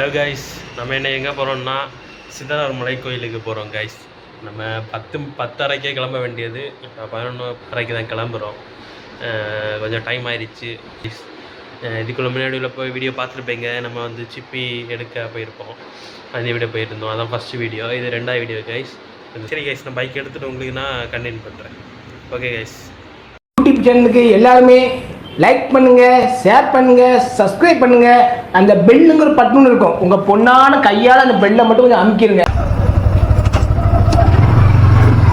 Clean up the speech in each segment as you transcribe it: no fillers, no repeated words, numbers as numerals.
Hello guys, நம்ம என்ன எங்கே போகிறோம்னா சித்தனார் மலை கோயிலுக்கு போகிறோம் கைஸ். நம்ம 10:30க்கே கிளம்ப வேண்டியது, 11:30க்கு தான் கிளம்புறோம். கொஞ்சம் டைம் ஆயிடுச்சு. இதுக்குள்ள முன்னாடியில் போய் வீடியோ பார்த்துருப்பீங்க. நம்ம வந்து சிப்பி எடுக்க போயிருப்போம், அந்த வீடியோ போயிருந்தோம். அதான் ஃபஸ்ட்டு வீடியோ. இது 2வது வீடியோ கைஸ். சரி கைஸ், நான் பைக் எடுத்துகிட்டு உங்களுக்கு நான் கண்டினியூ பண்ணுறேன். Okay guys. யூடியூப் சேனலுக்கு எல்லாருமே லைக் பண்ணுங்க, ஷேர் பண்ணுங்க, சப்ஸ்கிரைப் பண்ணுங்க. அந்த பெல்லுங்கிற பட்டன் இருக்கும், உங்க பொண்ணான கையால் அந்த பெல்லை மட்டும் கொஞ்சம் அமுக்கிடுங்க.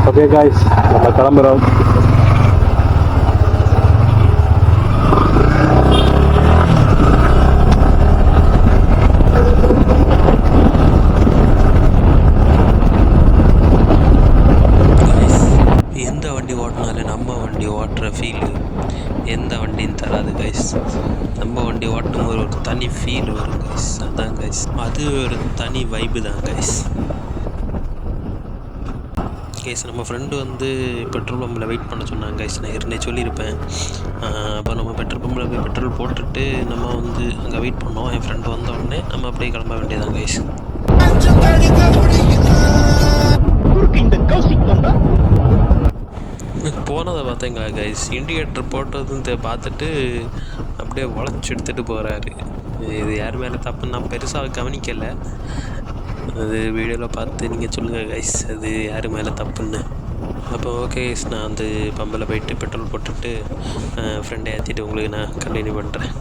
ஓகே காய்ஸ், நம்ம கிளம்புறோம். எந்த வண்டி ஓட்டினாலும் நம்ம வண்டி ஓட்டுற ஃபீலு எந்த வண்டின்னு தராது கைஸ். நம்ம வண்டி ஓட்டும் ஒரு தனி ஃபீல் வரும் கைஸ். அதான் கைஸ், அது ஒரு தனி வைப்பு தான் கைஸ். கைஸ், நம்ம ஃப்ரெண்டு வந்து பெட்ரோல் பம்பில் வெயிட் பண்ண சொன்னாங்க கைஸ். நான் ஏற்கனவே சொல்லியிருப்பேன். அப்போ நம்ம பெட்ரோல் பம்பில் போய் பெட்ரோல் போட்டுட்டு நம்ம வந்து அங்கே வெயிட் பண்ணோம். என் ஃப்ரெண்டு வந்த உடனே நம்ம அப்படியே கிளம்ப வேண்டியதான் கைஸ். போனதை பார்த்தேங்க கைஸ், இண்டிகேட்டர் போட்டதுன்னு பார்த்துட்டு அப்படியே உழைச்சி எடுத்துகிட்டு போகிறாரு. இது யார் மேலே தப்புன்னு நான் பெருசாக கவனிக்கலை. அது வீடியோவில் பார்த்து நீங்கள் சொல்லுங்கள் கைஸ், அது யார் மேலே தப்புன்னு. அப்போ ஓகே கைஸ், நான் வந்து பம்பில் போயிட்டு பெட்ரோல் போட்டுட்டு ஃப்ரெண்டை ஏற்றிட்டு உங்களுக்கு நான் கண்டினியூ பண்ணுறேன்.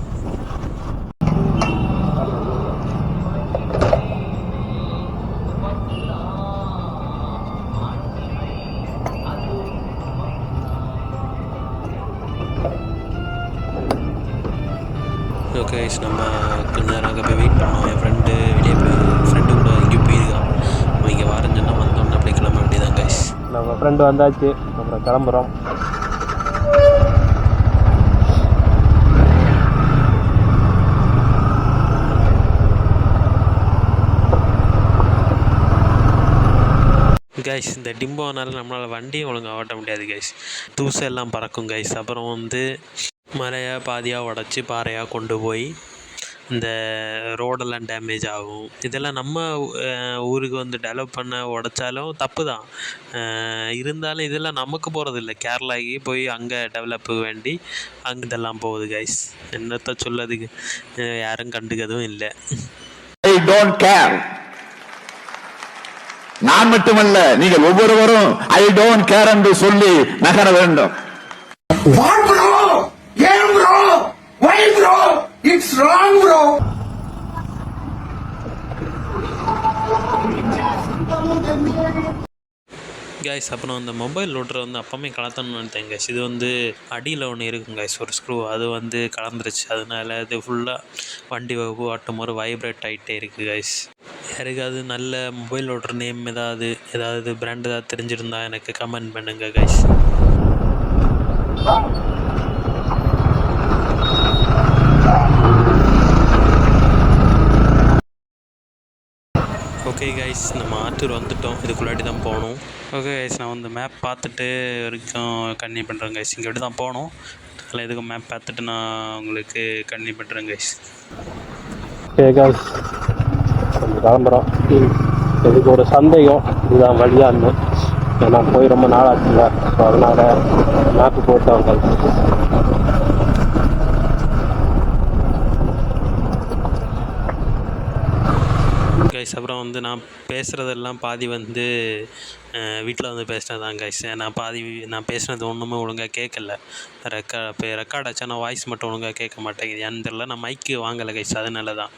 ஓகே கைஸ், நம்ம கொஞ்ச நேரம் அங்கே போய் வெயிட் பண்ணோம். என் ஃப்ரெண்டு வெளியே போய் ஃப்ரெண்டு கூட எங்கேயும் போயிருக்கான். நம்ம இங்கே வரஞ்சோன்னா வந்தோன்னே அப்படியே கிளம்ப வேண்டியதான் கைஸ். நம்ம ஃப்ரெண்டு வந்தாச்சு, அப்புறம் கிளம்புறோம். கைஸ், இந்த டிம்போனால நம்மளால் வண்டியும் ஒழுங்காக ஓட்ட முடியாது கைஸ். தூசெல்லாம் பறக்கும் கைஸ். அப்புறம் வந்து மலையை பாதியாக உடச்சி பாறையாக கொண்டு போய் இந்த ரோடெல்லாம் டேமேஜ் ஆகும். இதெல்லாம் நம்ம ஊருக்கு வந்து டெவலப் பண்ண உடச்சாலும் தப்பு தான். இருந்தாலும் இதெல்லாம் நமக்கு போகிறதில்ல, கேரளாக்கு போய் அங்கே டெவலப்பு வேண்டி அங்கே இதெல்லாம் போகுது கைஸ். என்னத்த சொல்லதுக்கு, யாரும் கண்டுக்கதும் இல்லை. I don't care. நான் மட்டுமல்ல, நீங்கள் ஒவ்வொருவரும் ஐ டோன்ட் கேர் என்று சொல்லி நகர வேண்டும். கைஸ், அப்புறம் அந்த மொபைல் லோட்டரை வந்து அப்போமே கலத்தணும்னு நினைத்தேன் கைஸ். இது வந்து அடியில் ஒன்று இருக்கும் கைஸ், ஒரு ஸ்க்ரூ, அது வந்து கலந்துருச்சு. அதனால இது ஃபுல்லாக வண்டி வகுப்பு ஆட்டும் போது வைப்ரேட் ஆகிட்டே இருக்குது கைஸ். யாருக்காவது நல்ல மொபைல் லோட்டர் நேம் ஏதாவது பிராண்ட் ஏதாவது தெரிஞ்சிருந்தா எனக்கு கமெண்ட் பண்ணுங்க கைஸ். ஓகே கைஸ், நம்ம ஆற்றூர் வந்துவிட்டோம். இதுக்குள்ளாடி தான் போகணும். ஓகே கைஸ், நான் வந்து மேப் பார்த்துட்டு வரைக்கும் கன்டினியூ பண்ணுறேன் கைஸ். இங்கே எப்படி தான் போகணும், அதில் எதுக்கும் மேப் பார்த்துட்டு நான் உங்களுக்கு கன்டினியூ பண்ணுறேன் கைஸ். ஓகே கைஸ், கொஞ்சம் கிளம்புறோம். இதுக்கு ஒரு சந்தேகம், இதுதான் வழியான்னு. நான் போய் ரொம்ப நாள் ஆச்சுங்க, ஸோ அதனால் மேப்பு போட்டோம் கைஸ். கைஸ், அப்புறம் வந்து நான் பேசுகிறதெல்லாம் பாதி வந்து வீட்டில் வந்து பேசினது தான் கைஸ். நான் பேசுனது ஒன்றுமே ஒழுங்காக கேட்கல. ரெக்கார்ட் ஆச்சா நான் வாய்ஸ் மட்டும் ஒழுங்காக கேட்க மாட்டேங்குது. ஏன்னு தெரியல. நான் மைக்கு வாங்கலை கைஸ், அதனால தான்.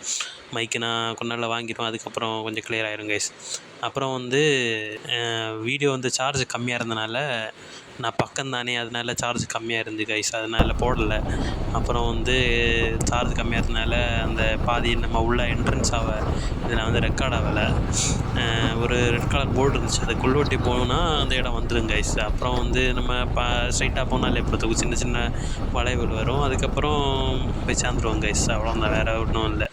மைக்கு நான் கொஞ்ச நாளில் வாங்கிடுவேன், அதுக்கப்புறம் கொஞ்சம் கிளியர் ஆயிரும் கைஸ். அப்புறம் வந்து வீடியோ வந்து சார்ஜ் கம்மியாக இருந்தனால நான் பக்கம்தானே, அதனால சார்ஜ் கம்மியாக இருந்து கைஸ், அதனால் போடலை. அப்புறம் வந்து சார்ஜ் கம்மியாக இருந்தனால அந்த பாதி நம்ம உள்ள என்ட்ரன்ஸ் இதில் வந்து ரெக்கார்ட் ஆகலை. ஒரு ரெட் கலர் போர்டு இருந்துச்சு, அதை கொள்வட்டி போனால் அந்த இடம் வந்துடும் கைஸ். அப்புறம் வந்து நம்ம ஸ்ட்ரைட்டாக போனாலே இப்போ சின்ன சின்ன வளைவுகள் வரும், அதுக்கப்புறம் போய் சேர்ந்துருவோம் கைஸ். அவ்வளோதான், வேறு ஒன்றும் இல்லை.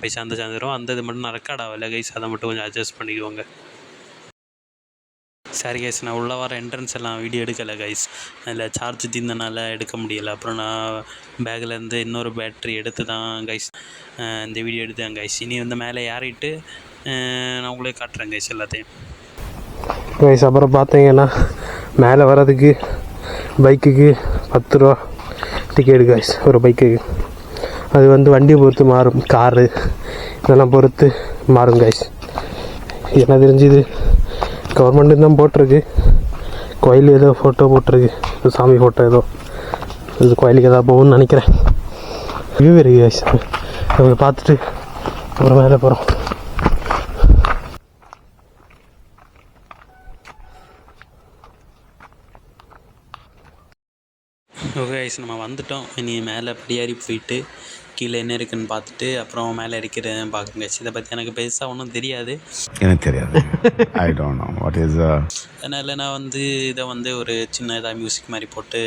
போய் சேர்ந்துடும். அந்த இது மட்டும் நான் ரெக்கார்ட் ஆகலை கைஸ், அதை மட்டும் கொஞ்சம் அட்ஜஸ்ட் பண்ணிக்குவோங்க. சரி கைஸ், நான் உள்ள வர என்ட்ரன்ஸ் எல்லாம் வீடியோ எடுக்கலை கைஸ். அதில் சார்ஜ் தீர்ந்தனால எடுக்க முடியலை. அப்புறம் நான் பேக்லேருந்து இன்னொரு பேட்ரி எடுத்து தான் கைஸ் இந்த வீடியோ எடுத்தேன் கைஸ். இனி வந்து மேலே ஏறிட்டு நான் உங்களே காட்டுறேன் கைஸ் எல்லாத்தையும் கைஸ். அப்புறம் பார்த்தீங்கன்னா மேலே வர்றதுக்கு பைக்குக்கு 10 ரூபா டிக்கெட்டு கைஸ், ஒரு பைக்குக்கு. அது வந்து வண்டியை பொறுத்து மாறும், காரு இதெல்லாம் பொறுத்து மாறும் கைஸ். என்ன தெரிஞ்சுது, கவர்மெண்ட்டு தான் போட்டிருக்கு. கோயில் ஏதோ ஃபோட்டோ போட்டிருக்கு, சாமி ஃபோட்டோ ஏதோ. இது கோயிலுக்கு எதாவது போகும்னு நினைக்கிறேன். வியூ இருக்கு கைஸ், அவங்க பார்த்துட்டு அப்புறம் மேலே போகிறோம். ஓகே கைஸ், நம்ம வந்துட்டோம். இனி மேலே படியேறி போயிட்டு கீழே என்ன இருக்குன்னு பார்த்துட்டு அப்புறம் மேலே இருக்கிறேன் பார்க்குங்க கைஸ். இதை பற்றி எனக்கு பெருசாக ஒன்றும் தெரியாது. எனக்கு தெரியாது. I don't know what is. அதனால் நான் வந்து இதை வந்து ஒரு சின்ன இதாக மியூசிக் மாதிரி போட்டு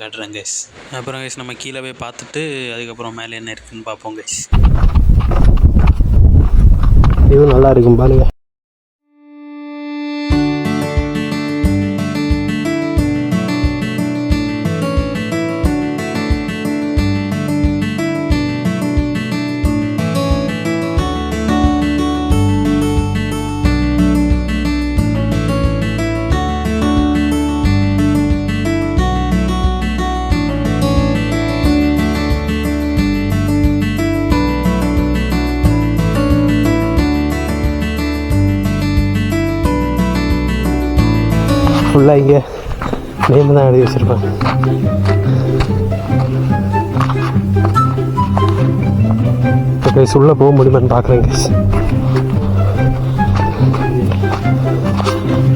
காட்டுறேன் கைஸ். அப்புறம் கைஸ் நம்ம கீழே போய் பார்த்துட்டு அதுக்கப்புறம் மேலே என்ன இருக்குன்னு பார்ப்போம் கைஸ். இதுவும் நல்லா இருக்கும் பாருங்க. ஃபுல்லாக இங்கே நேம் தான் எழுதி வச்சுருப்பாங்க. இப்போ கைஸ் உள்ளே போக முடியுமான்னு பார்க்குறேன் கைஸ்.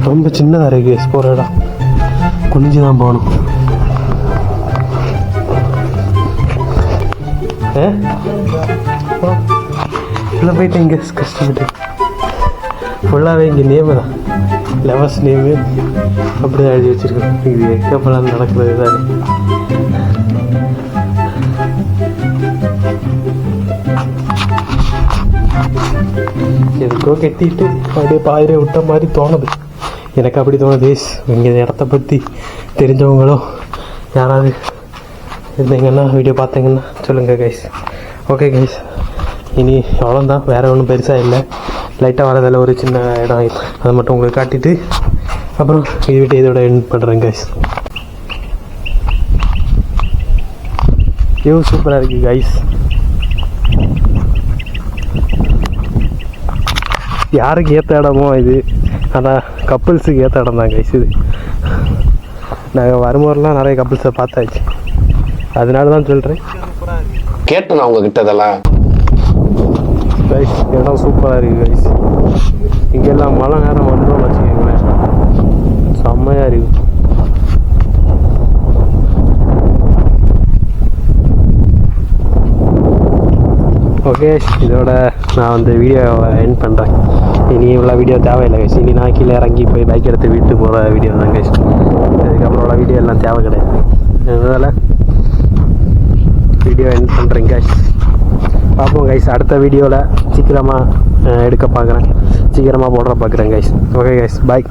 ரொம்ப சின்னதாக இருக்குது கைஸ், போகிற இடம் குனிஞ்சு தான் போகணும். உள்ளே போயிட்டு இங்கே கஷ்டப்பட்டு ஃபுல்லாகவே இங்கே நேமு தான், லெவர்ஸ் நேமு அப்படி தான் எழுதி வச்சுருக்கேன். இது எக்கப்பெல்லாம் நடக்கிறது தான். எதுக்கோ கட்டிட்டு அப்படியே பாயிரை விட்ட மாதிரி தோணுது, எனக்கு அப்படி தோணுது. இங்கே இடத்த பற்றி தெரிஞ்சவங்களோ யாராவது இருந்தீங்கன்னா வீடியோ பார்த்தீங்கன்னா சொல்லுங்கள் கைஸ். ஓகே கைஸ், இனி அவ்வளோதான், வேறு ஒன்றும் பெருசாக இல்லை. லைட்டாக வரதில் ஒரு சின்ன இடம், அதை மட்டும் உங்களுக்கு காட்டிட்டு அப்புறம் இது விட்டு இதோட எண்ட் பண்ணுறேன் கைஸ். வியூ சூப்பராக இருக்குது கைஸ். யாருக்கு ஏற்ற இடமோ இது, ஆனால் கப்புள்ஸுக்கு ஏற்ற இடம் தான் கைஸ் இது. நாங்கள் வரும்போதெல்லாம் நிறைய கப்புள்ஸை பார்த்தாச்சு, அதனால தான் சொல்கிறேன். கேட்டேன் நான் உங்ககிட்ட இதெல்லாம். கைஸ் இடம் சூப்பராக இருக்குது கைஸ். இங்கெல்லாம் மழை நேரம் வந்தோம்னு வச்சுக்கோங்களேன், செம்மையாக இருக்குது. ஓகே, இதோட நான் வந்து வீடியோவை எண்ட் பண்ணுறேன். இனி இவ்வளோ வீடியோ தேவையில்லை கைஸ். இனி நான் கீழே இறங்கி போய் பைக் எடுத்து வீட்டு போகிற வீடியோ தான் கைஸ். அதுக்கப்புறம் வீடியோ எல்லாம் தேவை கிடையாது. அதனால் வீடியோ எண்ட் பண்ணுறேன் கைஸ். பார்ப்போம் கைஸ், அடுத்த வீடியோவில் சீக்கிரமாக எடுக்க பார்க்குறேன், சீக்கிரமாக போடுற பார்க்குறேன் கைஸ். ஓகே கைஸ், பாய்.